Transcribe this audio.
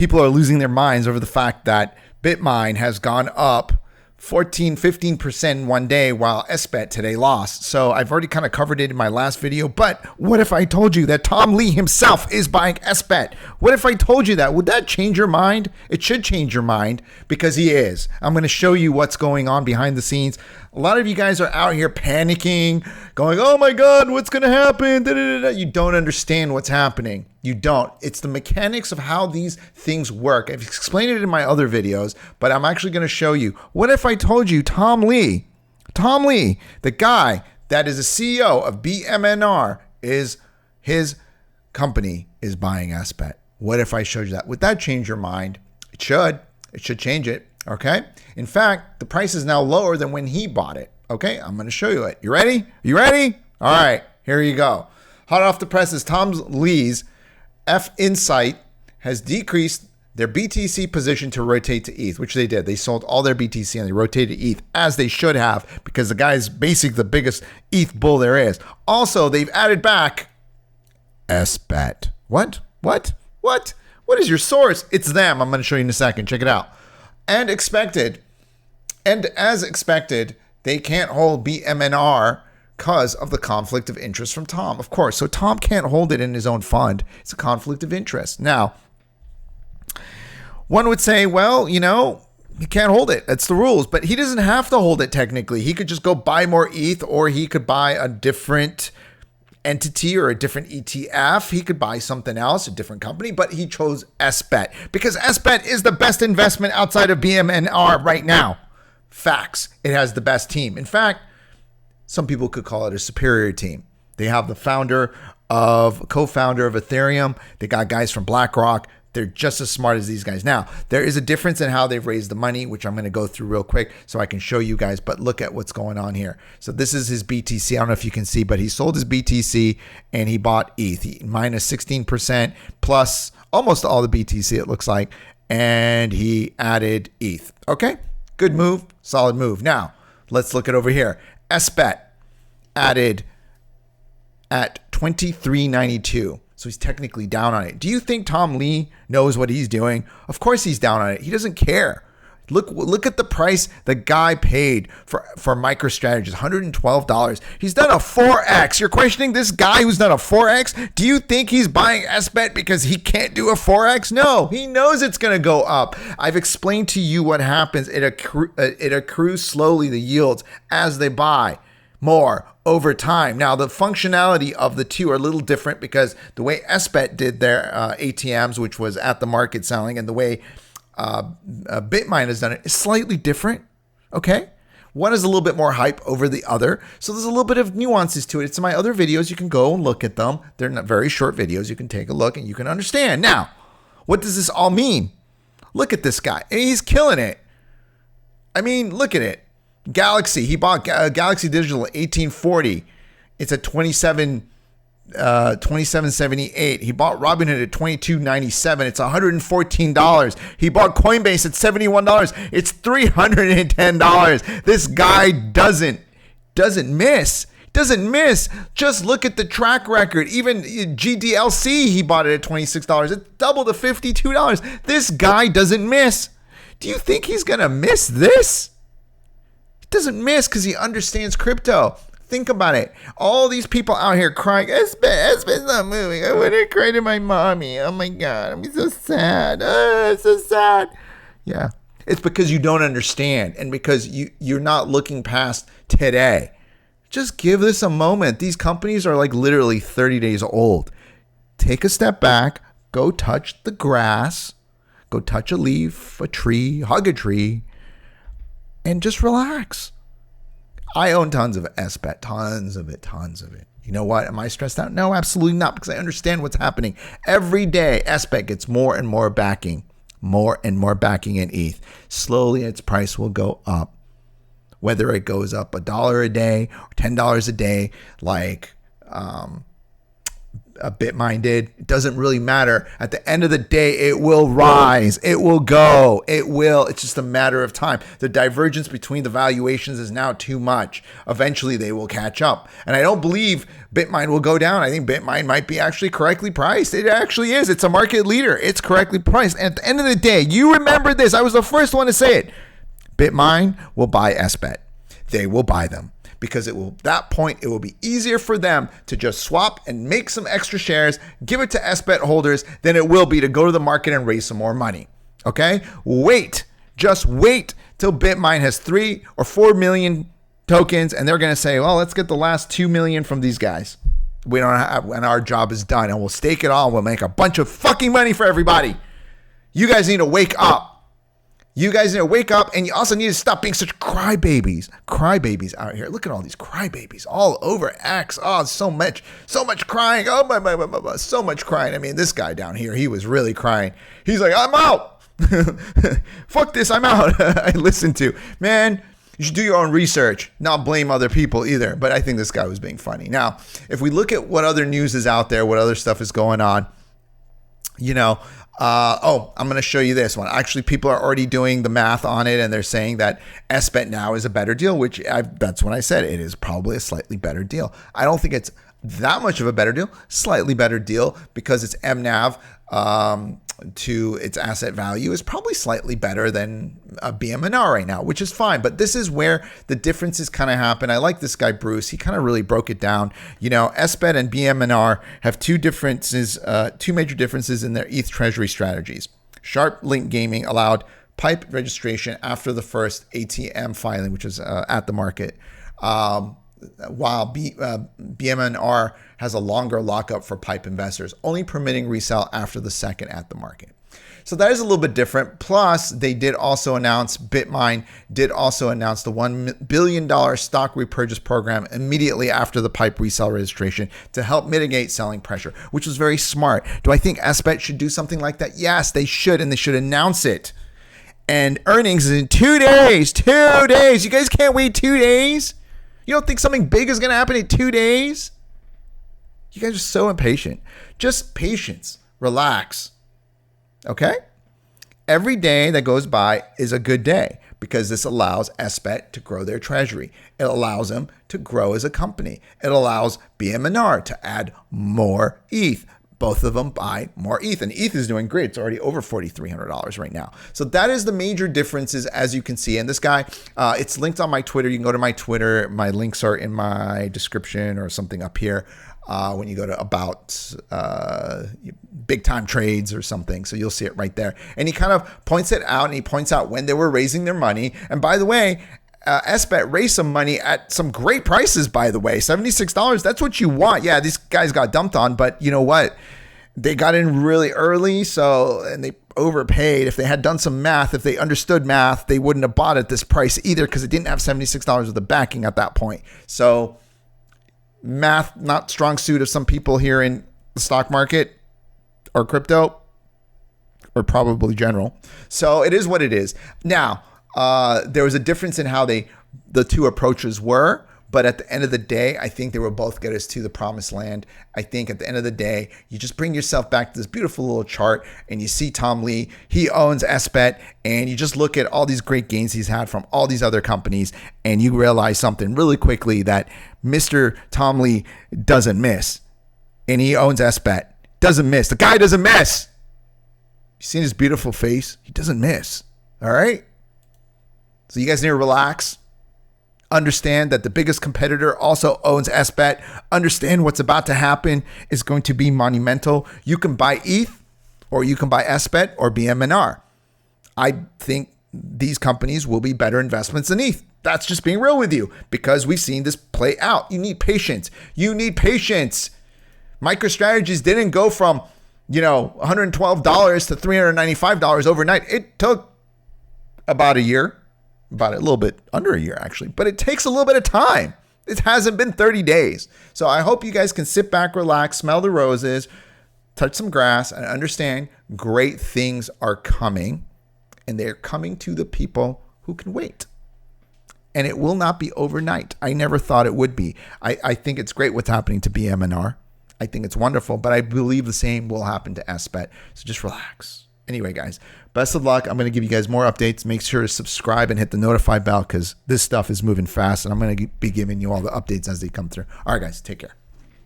People are losing their minds over the fact that Bitmine has gone up 15% in one day while SBET today lost. So I've already kind of covered it in my last video, but what if I told you that Tom Lee himself is buying SBET? What if I told you that? Would that change your mind? It should change your mind because he is. I'm going to show you what's going on behind the scenes. A lot of you guys are out here panicking, going, oh my God, what's going to happen? You don't understand what's happening. You don't. It's the mechanics of how these things work. I've explained it in my other videos, but I'm actually going to show you. What if I told you Tom Lee, the guy that is a CEO of BMNR, is his company is buying SBET? What if I showed you that? Would that change your mind? It should. It should change it. Okay. In fact, the price is now lower than when he bought it. Okay. I'm going to show you it. You ready? You ready? All right. Here you go. Hot off the presses, Tom Lee's F Insight has decreased their BTC position to rotate to ETH, which they did. They sold all their BTC and they rotated to ETH, as they should have, because the guy's basically the biggest ETH bull there is. Also, they've added back SBET. What is your source? It's them. I'm going to show you in a second. Check it out. And as expected, they can't hold BMNR because of the conflict of interest from Tom, of course. So Tom can't hold it in his own fund. It's a conflict of interest. Now, one would say, well, you know, he can't hold it. That's the rules. But he doesn't have to hold it technically. He could just go buy more ETH, or he could buy a different entity or a different ETF. He could buy something else, a different company, but he chose SBET because SBET is the best investment outside of BMNR right now. Facts. It has the best team. In fact, some people could call it a superior team. They have the co-founder of Ethereum. They got guys from BlackRock. They're just as smart as these guys. Now, there is a difference in how they've raised the money, which I'm going to go through real quick so I can show you guys, but look at what's going on here. So this is his BTC. I don't know if you can see, but he sold his BTC and he bought ETH, minus 16% plus almost all the BTC, it looks like, and he added ETH. Okay, good move, solid move. Now, let's look at over here. SBET added at 23.92. So he's technically down on it. Do you think Tom Lee knows what he's doing? Of course he's down on it. He doesn't care. Look at the price the guy paid for MicroStrategy, $112. He's done a 4X. You're questioning this guy who's done a 4X? Do you think he's buying SBET because he can't do a 4X? No, he knows it's going to go up. I've explained to you what happens. It accrues slowly, the yields, as they buy more over time. Now, the functionality of the two are a little different because the way SBET did their ATMs, which was at the market selling, and the way Bitmine has done it is slightly different. Okay. One is a little bit more hype over the other. So there's a little bit of nuances to it. It's in my other videos. You can go and look at them. They're not very short videos. You can take a look and you can understand. Now, what does this all mean? Look at this guy. He's killing it. I mean, look at it. Galaxy, he bought Galaxy Digital at 1840. It's at 27.78. He bought Robinhood at 22.97. It's $114. He bought Coinbase at $71. It's $310. This guy doesn't miss. Just look at the track record. Even GDLC, he bought it at $26. It's double to $52. This guy doesn't miss. Do you think he's gonna miss this? Doesn't miss because he understands crypto. Think about it. All these people out here crying, SBET's not moving. I want to cry to my mommy. Oh my God, I'm so sad. Oh, it's so sad. Yeah, it's because you don't understand and because you're not looking past today. Just give this a moment. These companies are like literally 30 days old. Take a step back. Go touch the grass. Go touch a leaf, a tree, hug a tree. And just relax. I own tons of SBET, tons of it. You know what? Am I stressed out? No, absolutely not, because I understand what's happening. Every day, SBET gets more and more backing in ETH. Slowly, its price will go up. Whether it goes up $1 a day or $10 a day, like Bitmine did. It doesn't really matter. At the end of the day, it will rise. It will go. It will. It's just a matter of time. The divergence between the valuations is now too much. Eventually, they will catch up. And I don't believe Bitmine will go down. I think Bitmine might be actually correctly priced. It actually is. It's a market leader. It's correctly priced. And at the end of the day, you remember this. I was the first one to say it. Bitmine will buy SBET. They will buy them. Because it will, that point, it will be easier for them to just swap and make some extra shares, give it to SBET holders, than it will be to go to the market and raise some more money. Okay? Wait. Just wait till Bitmine has 3 or 4 million tokens, and they're going to say, well, let's get the last 2 million from these guys. We don't have, and our job is done, and we'll stake it all. We'll make a bunch of fucking money for everybody. You guys need to wake up. You guys need to wake up, and you also need to stop being such crybabies. Crybabies out here. Look at all these crybabies all over X. Oh, so much crying. Oh, my, so much crying. I mean, this guy down here, he was really crying. He's like, I'm out. Fuck this, I'm out. I listened to. Man, you should do your own research, not blame other people either. But I think this guy was being funny. Now, if we look at what other news is out there, what other stuff is going on, you know, I'm going to show you this one. Actually, people are already doing the math on it, and they're saying that SBET now is a better deal, which that's what I said. It is probably a slightly better deal. I don't think it's that much of a better deal, slightly better deal, because its MNAV to its asset value is probably slightly better than a BMNR right now, which is fine. But this is where the differences kind of happen. I like this guy, Bruce. He kind of really broke it down. You know, SBET and BMNR have two major differences in their ETH treasury strategies. Sharp Link Gaming allowed PIPE registration after the first ATM filing, which is at the market, while BMNR has a longer lockup for PIPE investors, only permitting resale after the second at the market. So that is a little bit different. Plus, they did also announce, Bitmine did also announce the $1 billion stock repurchase program immediately after the PIPE resale registration to help mitigate selling pressure, which was very smart. Do I think SBET should do something like that? Yes, they should, and they should announce it. And earnings is in 2 days. 2 days. You guys can't wait 2 days? You don't think something big is going to happen in 2 days? You guys are so impatient. Just patience. Relax. Okay? Every day that goes by is a good day because this allows SBET to grow their treasury. It allows them to grow as a company. It allows BMNR to add more ETH. Both of them buy more ETH, and ETH is doing great. It's already over $4,300 right now. So that is the major differences, as you can see. And this guy, it's linked on my Twitter. You can go to my Twitter. My links are in my description or something up here when you go to about big time trades or something. So you'll see it right there. And he kind of points it out, and he points out when they were raising their money. And by the way, SBET raised some money at some great prices, by the way. $76, that's what you want. Yeah, these guys got dumped on, but you know what? They got in really early, and they overpaid. If they had done some math, if they understood math, they wouldn't have bought at this price either because it didn't have $76 of the backing at that point. So math, not strong suit of some people here in the stock market or crypto or probably general. So it is what it is. Now, there was a difference in how the two approaches were, but at the end of the day, I think they will both get us to the promised land. I think at the end of the day, you just bring yourself back to this beautiful little chart and you see Tom Lee, he owns SBET, and you just look at all these great gains he's had from all these other companies, and you realize something really quickly, that Mr. Tom Lee doesn't miss, and he owns SBET. Doesn't miss. The guy doesn't miss. You seen his beautiful face? He doesn't miss. All right? So you guys need to relax. Understand that the biggest competitor also owns SBET. Understand what's about to happen is going to be monumental. You can buy ETH, or you can buy SBET or BMNR. I think these companies will be better investments than ETH. That's just being real with you, because we've seen this play out. You need patience. You need patience. MicroStrategies didn't go from, $112 to $395 overnight. It took about a year. About a little bit under a year, actually, but it takes a little bit of time. It hasn't been 30 days. So I hope you guys can sit back, relax, smell the roses, touch some grass, and understand great things are coming, and they're coming to the people who can wait. And it will not be overnight. I never thought it would be. I think it's great what's happening to BMNR. I think it's wonderful, but I believe the same will happen to SBET. So just relax. Anyway, guys, best of luck. I'm going to give you guys more updates. Make sure to subscribe and hit the notify bell because this stuff is moving fast, and I'm going to be giving you all the updates as they come through. All right, guys, take care.